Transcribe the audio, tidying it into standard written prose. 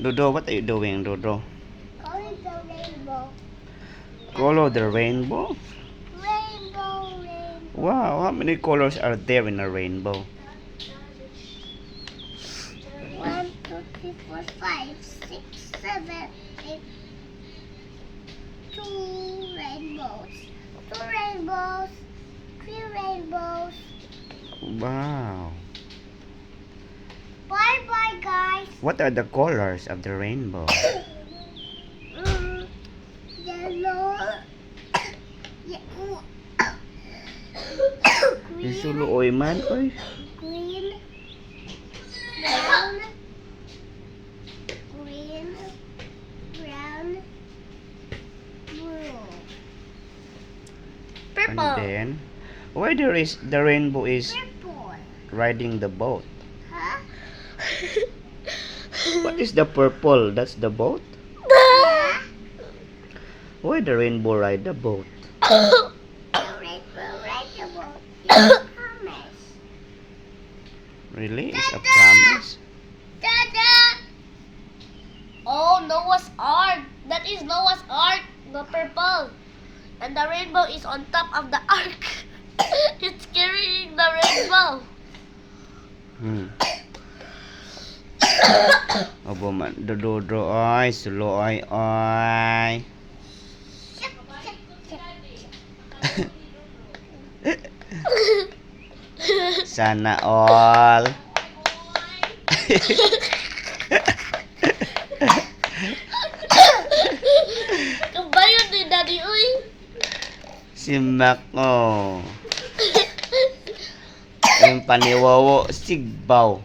Dodo, what are you doing, Dodo? Color the rainbow. Color the rainbow? Rainbow, rainbow. Wow, how many colors are there in a rainbow? 1, 2, 3, 4, 5, 6, 7, 8. 2 rainbows. 2 rainbows. 3 rainbows. Wow. Bye bye, guys. What are the colors of the rainbow? Yellow. Isulo oy man oy. Green. Brown. Green. Brown. Blue. And then why the rainbow is Purple. riding the boat? Huh? What is the purple? That's the boat? Yeah. Why the rainbow ride the boat? The rainbow ride the boat. You promise. Really? It's a promise? Dada! Oh, Noah's Ark. That is Noah's Ark, the purple. And the rainbow is on top of the ark. It's carrying the rainbow. Hmm. Obo man, Dodo oy, sulo oy oy. Check, check, check. Sana all. Kabayon ni Daddy, uy. Si Mako. Yung paniwawo, sigbaw.